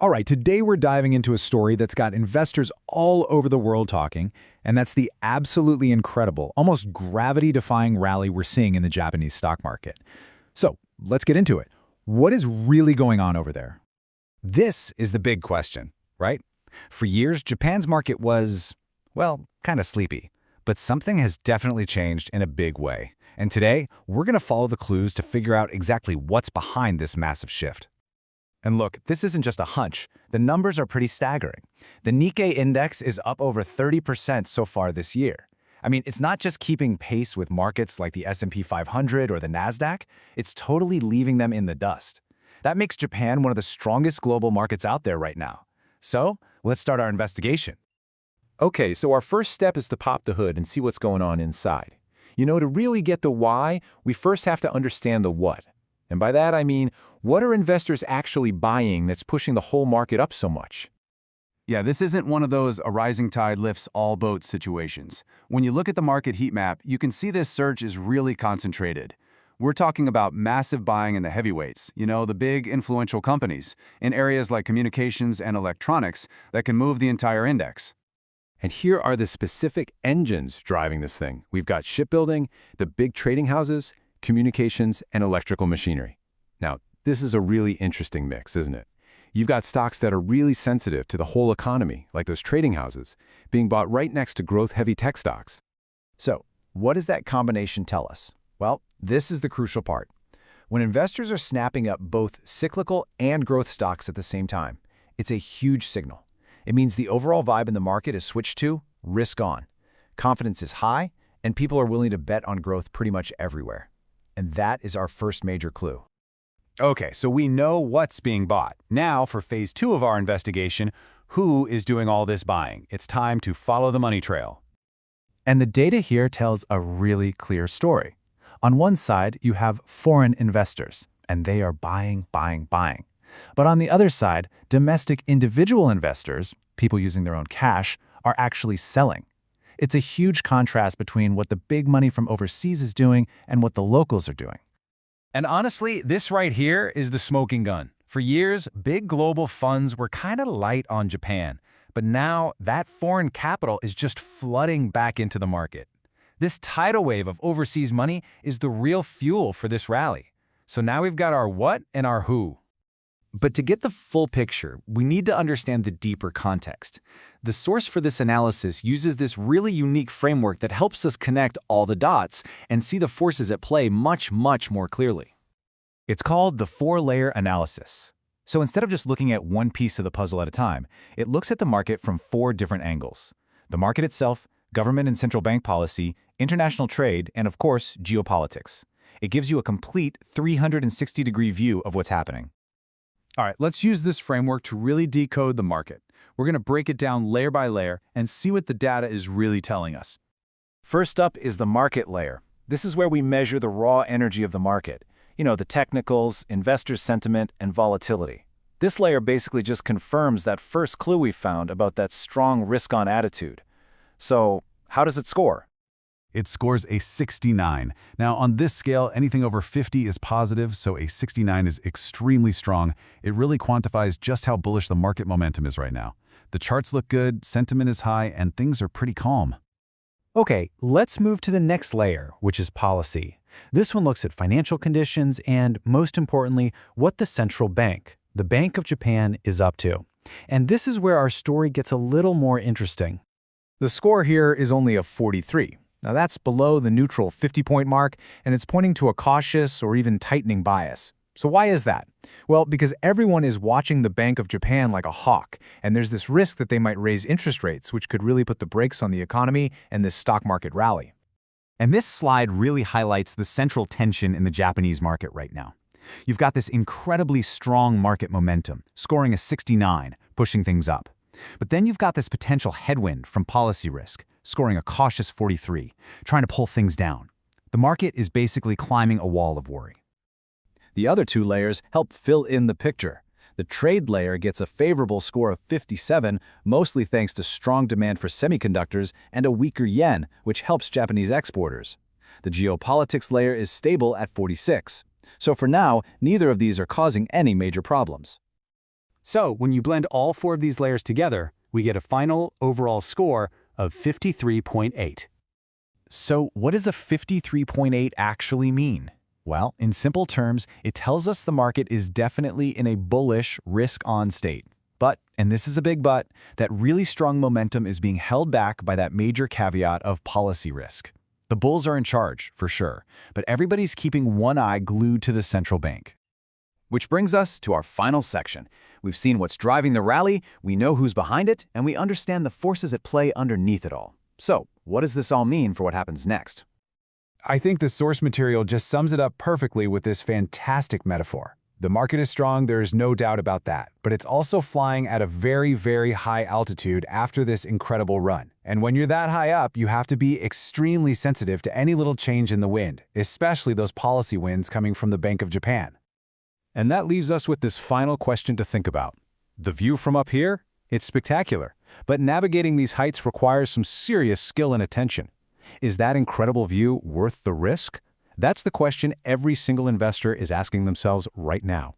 All right, today we're diving into a story that's got investors all over the world talking, and that's the absolutely incredible, almost gravity-defying rally we're seeing in the Japanese stock market. So, let's get into it. What is really going on over there? This is the big question, right? For years, Japan's market was, well, kind of sleepy. But something has definitely changed in a big way. And today, we're going to follow the clues to figure out exactly what's behind this massive shift. And look, this isn't just a hunch. The numbers are pretty staggering. The Nikkei index is up over 30% so far this year. I mean, it's not just keeping pace with markets like the S&P 500 or the Nasdaq, it's totally leaving them in the dust. That makes Japan one of the strongest global markets out there right now. So, let's start our investigation. Okay, so our first step is to pop the hood and see what's going on inside. To really get the why, we first have to understand the what. And by that I mean, what are investors actually buying that's pushing the whole market up so much? Yeah, this isn't one of those a rising tide lifts all boats situations. When you look at the market heat map, you can see this surge is really concentrated. We're talking about massive buying in the heavyweights, the big influential companies, in areas like communications and electronics that can move the entire index. And here are the specific engines driving this thing. We've got shipbuilding, the big trading houses, communications, and electrical machinery. Now, this is a really interesting mix, isn't it? You've got stocks that are really sensitive to the whole economy, like those trading houses, being bought right next to growth-heavy tech stocks. So, what does that combination tell us? Well, this is the crucial part. When investors are snapping up both cyclical and growth stocks at the same time, it's a huge signal. It means the overall vibe in the market is switched to risk on. Confidence is high, and people are willing to bet on growth pretty much everywhere. And that is our first major clue. Okay, so we know what's being bought. Now, for phase 2 of our investigation, who is doing all this buying? It's time to follow the money trail. And the data here tells a really clear story. On one side, you have foreign investors, and they are buying, buying, buying. But on the other side, domestic individual investors, people using their own cash, are actually selling. It's a huge contrast between what the big money from overseas is doing and what the locals are doing. And honestly, this right here is the smoking gun. For years, big global funds were kind of light on Japan, but now that foreign capital is just flooding back into the market. This tidal wave of overseas money is the real fuel for this rally. So now we've got our what and our who. But to get the full picture, we need to understand the deeper context. The source for this analysis uses this really unique framework that helps us connect all the dots and see the forces at play much, much more clearly. It's called the four-layer analysis. So instead of just looking at one piece of the puzzle at a time, it looks at the market from 4 different angles: the market itself, government and central bank policy, international trade, and of course, geopolitics. It gives you a complete 360-degree view of what's happening. All right, let's use this framework to really decode the market. We're going to break it down layer by layer and see what the data is really telling us. First up is the market layer. This is where we measure the raw energy of the market. The technicals, investor sentiment, and volatility. This layer basically just confirms that first clue we found about that strong risk-on attitude. So, how does it score? It scores a 69. Now, on this scale, anything over 50 is positive, so a 69 is extremely strong. It really quantifies just how bullish the market momentum is right now. The charts look good, sentiment is high, and things are pretty calm. Okay, let's move to the next layer, which is policy. This one looks at financial conditions and, most importantly, what the central bank, the Bank of Japan, is up to. And this is where our story gets a little more interesting. The score here is only a 43. Now that's below the neutral 50-point mark, and it's pointing to a cautious or even tightening bias. So why is that? Well, because everyone is watching the Bank of Japan like a hawk, and there's this risk that they might raise interest rates, which could really put the brakes on the economy and this stock market rally. And this slide really highlights the central tension in the Japanese market right now. You've got this incredibly strong market momentum, scoring a 69, pushing things up. But then you've got this potential headwind from policy risk, scoring a cautious 43, trying to pull things down. The market is basically climbing a wall of worry. The other 2 layers help fill in the picture. The trade layer gets a favorable score of 57, mostly thanks to strong demand for semiconductors and a weaker yen, which helps Japanese exporters. The geopolitics layer is stable at 46. So for now, neither of these are causing any major problems. So when you blend all 4 of these layers together, we get a final overall score of 53.8. So what does a 53.8 actually mean? Well, in simple terms, it tells us the market is definitely in a bullish, risk-on state. But, and this is a big but, that really strong momentum is being held back by that major caveat of policy risk. The bulls are in charge, for sure, but everybody's keeping one eye glued to the central bank. Which brings us to our final section. We've seen what's driving the rally, we know who's behind it, and we understand the forces at play underneath it all. So, what does this all mean for what happens next? I think the source material just sums it up perfectly with this fantastic metaphor. The market is strong, there's no doubt about that, but it's also flying at a very, very high altitude after this incredible run. And when you're that high up, you have to be extremely sensitive to any little change in the wind, especially those policy winds coming from the Bank of Japan. And that leaves us with this final question to think about. The view from up here? It's spectacular, but navigating these heights requires some serious skill and attention. Is that incredible view worth the risk? That's the question every single investor is asking themselves right now.